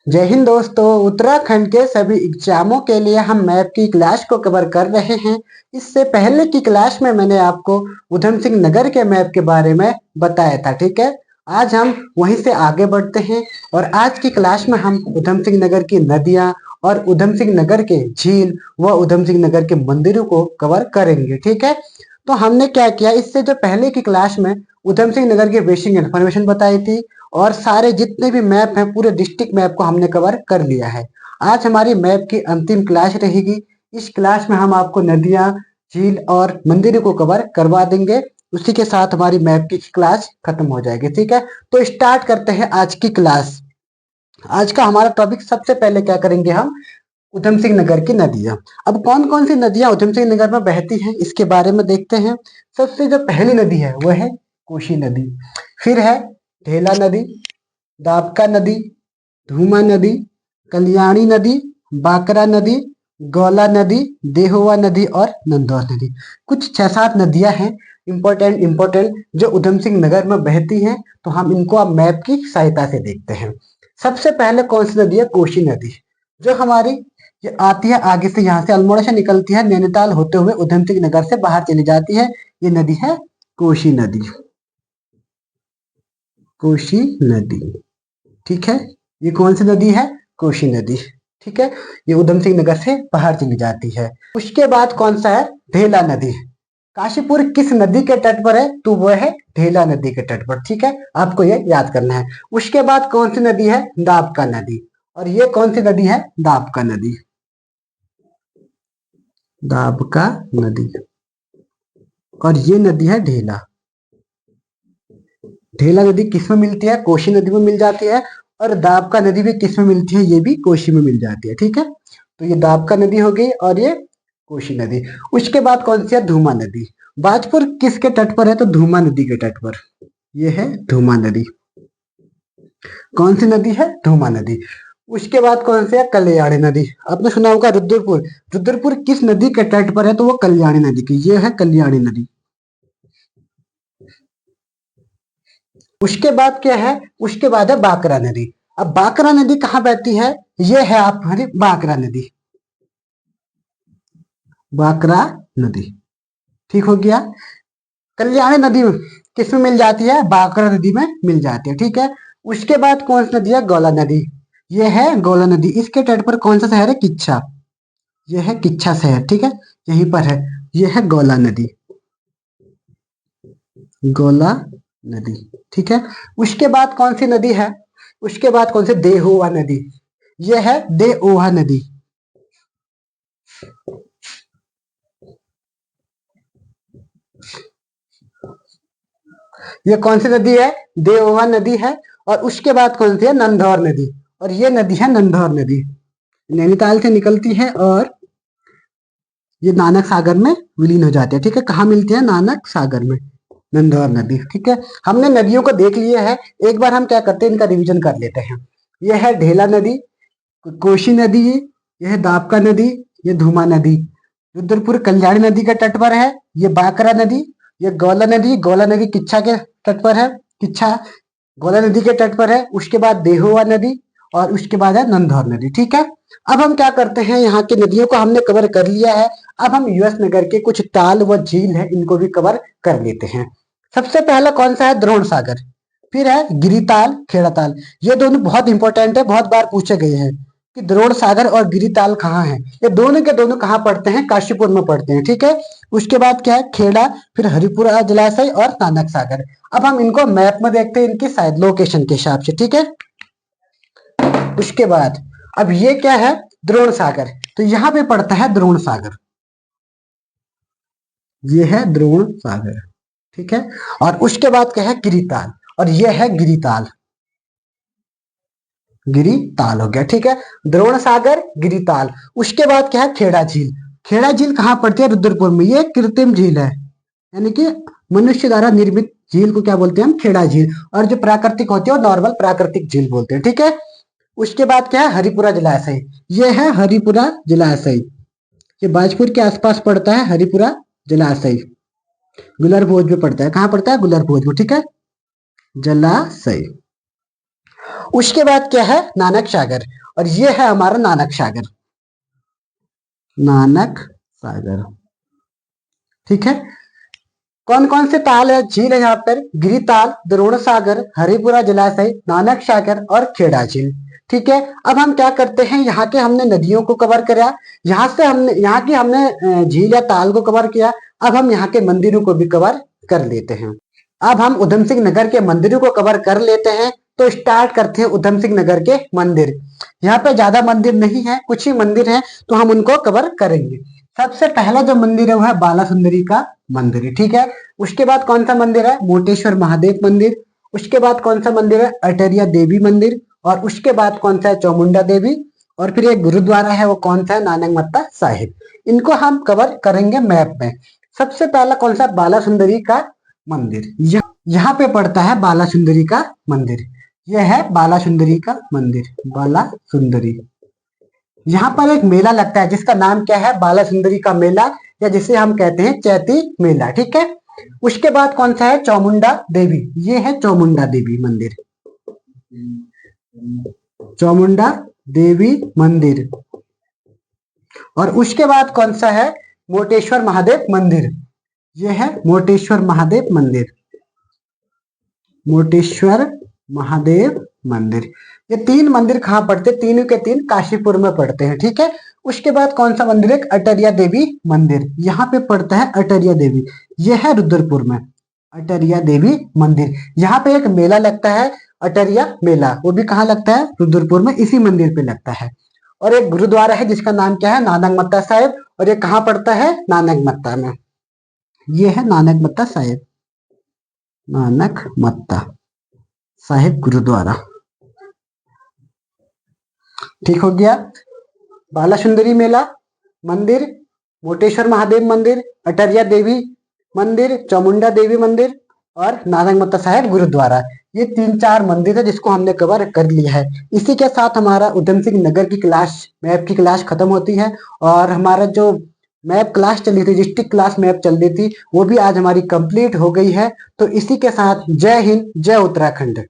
जय हिंद दोस्तों। उत्तराखंड के सभी एग्जामों के लिए हम मैप की क्लास को कवर कर रहे हैं। इससे पहले की क्लास में मैंने आपको उधम सिंह नगर के मैप के बारे में बताया था, ठीक है। आज हम वहीं से आगे बढ़ते हैं और आज की क्लास में हम उधम सिंह नगर की नदियां और उधम सिंह नगर के झील व उधम सिंह नगर के मंदिरों को कवर करेंगे, ठीक है। तो हमने क्या किया, इससे जो पहले की क्लास में उधम सिंह नगर की बेसिक इन्फॉर्मेशन बताई थी और सारे जितने भी मैप हैं पूरे डिस्ट्रिक्ट मैप को हमने कवर कर लिया है। आज हमारी मैप की अंतिम क्लास रहेगी। इस क्लास में हम आपको नदियां, झील और मंदिरों को कवर करवा देंगे। उसी के साथ हमारी मैप की क्लास खत्म हो जाएगी, ठीक है। तो स्टार्ट करते हैं आज की क्लास। आज का हमारा टॉपिक सबसे पहले क्या करेंगे हम, उधम सिंह नगर की नदियां। अब कौन कौन सी नदियां उधम सिंह नगर में बहती हैं इसके बारे में देखते हैं। सबसे जो पहली नदी है वह है कोशी नदी, फिर है ढेला नदी, दाबका नदी, धूमा नदी, कल्याणी नदी, बाकरा नदी, गौला नदी, देहोवा नदी और नंदौर नदी। कुछ 6-7 नदियां हैं इंपॉर्टेंट जो उधम सिंह नगर में बहती हैं। तो हम इनको अब मैप की सहायता से देखते हैं। सबसे पहले कौन सी नदी है, कोशी नदी, जो हमारी ये आती है आगे से, यहाँ से अल्मोड़ा से निकलती है, नैनीताल होते हुए उधम सिंह नगर से बाहर चली जाती है। ये नदी है कोशी नदी, कोशी नदी, ठीक है। ये कौन सी नदी है, कोशी नदी, ठीक है। ये उधम सिंह नगर से बाहर चली जाती है। उसके बाद कौन सा है, ढेला नदी। काशीपुर किस नदी के तट पर है, तो वह है ढेला नदी के तट पर, ठीक है। आपको ये याद करना है। उसके बाद कौन सी नदी है, दाबका नदी। और ये कौन सी नदी है, दाबका नदी, दाबका नदी। और ये नदी है ढेला। ढेला नदी किस में मिलती है, कोशी नदी में मिल जाती है। और दाबका नदी भी किस में मिलती है, ये भी कोशी में मिल जाती है, ठीक है। तो ये दाबका नदी हो गई और ये कोशी नदी। उसके बाद कौन सी है, धूमा नदी। बाजपुर किसके तट पर है, तो धूमा नदी के तट पर। ये है धूमा नदी। कौन सी नदी है, धूमा नदी। उसके बाद कौन सी है, कल्याणी नदी। आपने सुना होगा रुद्रपुर। रुद्रपुर किस नदी के तट पर है, तो वो कल्याणी नदी की, ये है कल्याणी नदी। उसके बाद क्या है, उसके बाद है बाकरा नदी। अब बाकरा नदी कहाँ बहती है, ये है आप हमारी बाकरा नदी, बाकरा नदी, ठीक हो गया। कल्याणी नदी किस में मिल जाती है, बाकरा नदी में मिल जाती है, ठीक है। उसके बाद कौन सी नदी है, गौला नदी। ये है गौला नदी। इसके तट पर कौन सा शहर है, किच्छा। ये है किच्छा शहर, ठीक है, यहीं पर है। ये है गौला नदी, गौला नदी, ठीक है। उसके बाद कौन सी नदी है, उसके बाद कौन सी, देहोवा नदी। ये है देओहा नदी। ये कौन सी नदी है, देओहा नदी है। और उसके बाद कौन सी है, नंदौर नदी। और ये नदी है नंदौर नदी, नैनीताल से निकलती है और ये नानक सागर में विलीन हो जाती है, ठीक है। कहाँ मिलती है, नानक सागर में, नंदौर नदी, ठीक है। हमने नदियों को देख लिया है। एक बार हम क्या करते हैं, इनका रिवीजन कर लेते हैं। यह है ढेला नदी, कोशी नदी, यह है दाबका नदी, ये धूमा नदी। रुद्रपुर कल्याणी नदी के तट पर है। ये बाकरा नदी, ये गौला नदी। गौला नदी किच्छा के तट पर है, किच्छा गौला नदी के तट पर है। उसके बाद देहोवा नदी और उसके बाद है नंदौर नदी, ठीक है। अब हम क्या करते हैं, यहाँ की नदियों को हमने कवर कर लिया है। अब हम यूएस नगर के कुछ ताल व झील है, इनको भी कवर कर लेते हैं। सबसे पहला कौन सा है, द्रोण सागर। फिर है गिरिताल, खेड़ाताल। ये दोनों बहुत इंपॉर्टेंट है, बहुत बार पूछे गए हैं कि द्रोण सागर और गिरिताल कहाँ है। ये दोनों के दोनों कहाँ पड़ते हैं, काशीपुर में पड़ते हैं, ठीक है। उसके बाद क्या है, खेड़ा, फिर हरिपुरा जलाशय और नानक सागर। अब हम इनको मैप में देखते हैं, इनकी शायद लोकेशन के हिसाब से, ठीक है। उसके बाद अब ये क्या है, द्रोण सागर। तो यहाँ पे पड़ता है द्रोण सागर, ये है द्रोण सागर, ठीक है। और उसके बाद क्या है, गिरिताल। और ये है गिरिताल, गिरिताल हो गया, ठीक है। द्रोण सागर, गिरिताल। उसके बाद क्या है, खेड़ा झील। खेड़ा झील कहाँ पड़ती है, रुद्रपुर में। ये कृत्रिम झील है, यानी कि मनुष्य द्वारा निर्मित झील को क्या बोलते हैं हम, खेड़ा झील। और जो प्राकृतिक होती है वो नॉर्मल प्राकृतिक झील बोलते हैं, ठीक है। उसके बाद क्या है, हरिपुरा जलाशय। ये है हरिपुरा जलाशय, ये बाजपुर के आसपास पड़ता है हरिपुरा जलाशय। गुलर भोज में पड़ता है, कहाँ पड़ता है, गुलर भोज में, ठीक है, जलाशय। उसके बाद क्या है, नानक सागर, और ये है हमारा नानक सागर, नानक सागर। ठीक है। कौन कौन से ताल है, झील है यहाँ पर, गिरिताल, द्रोण सागर, हरिपुरा जलाशय, नानक सागर और खेड़ा झील। ठीक है। अब हम क्या करते हैं, यहाँ के हमने नदियों को कवर किया, यहाँ की हमने झील या ताल को कवर किया। अब हम यहाँ के मंदिरों को भी कवर कर लेते हैं। अब हम उधम सिंह नगर के मंदिरों को कवर कर लेते हैं। तो स्टार्ट करते हैं उधम सिंह नगर के मंदिर। यहाँ पे ज्यादा मंदिर नहीं है, कुछ ही मंदिर हैं, तो हम उनको कवर करेंगे। सबसे पहला जो मंदिर है वो है बाला सुंदरी का मंदिर है। ठीक है। उसके बाद कौन सा मंदिर है, मोटेश्वर महादेव मंदिर। उसके बाद कौन सा मंदिर है, अटरिया देवी मंदिर। और उसके बाद कौन सा है, चामुंडा देवी। और फिर एक गुरुद्वारा है, वो कौन सा है, नानक मत्ता साहिब। इनको हम कवर करेंगे मैप में। सबसे पहला कौन सा, बाला सुंदरी का मंदिर। यहाँ पे पड़ता है बाला सुंदरी का मंदिर। यह है बाला सुंदरी का मंदिर, बाला सुंदरी। यहाँ पर एक मेला लगता है जिसका नाम क्या है, बाला सुंदरी का मेला, या जिसे हम कहते हैं चैती मेला। ठीक है। उसके बाद कौन सा है, चामुंडा देवी। ये है चामुंडा देवी मंदिर, चामुंडा देवी मंदिर। और उसके बाद कौन सा है, मोटेश्वर महादेव मंदिर। यह है मोटेश्वर महादेव मंदिर, मोटेश्वर महादेव मंदिर। ये तीन मंदिर कहाँ पड़ते हैं, तीनों के तीन काशीपुर में पड़ते हैं। ठीक है। उसके बाद कौन सा मंदिर है, अटरिया देवी मंदिर। यहाँ पे पड़ता है अटरिया देवी, यह है रुद्रपुर में, अटरिया देवी मंदिर। यहाँ पे एक मेला लगता है, अटरिया मेला, वो भी कहाँ लगता है, रुद्रपुर में, इसी मंदिर पे लगता है। और एक गुरुद्वारा है जिसका नाम क्या है, नानक मत्ता साहिब, और ये कहाँ पड़ता है, नानक मत्ता में। ये है नानक मत्ता साहिब, नानक मत्ता साहिब गुरुद्वारा। ठीक हो गया। बाला सुंदरी मेला मंदिर, मोटेश्वर महादेव मंदिर, अटरिया देवी मंदिर, चामुंडा देवी मंदिर और नानक मत्ता साहिब गुरुद्वारा। ये 3-4 मंदिर है जिसको हमने कवर कर लिया है। इसी के साथ हमारा उधम सिंह नगर की क्लास, मैप की क्लास खत्म होती है। और हमारा जो मैप क्लास चली थी, डिस्ट्रिक्ट क्लास मैप चल रही थी, वो भी आज हमारी कंप्लीट हो गई है। तो इसी के साथ जय हिंद, जय उत्तराखंड।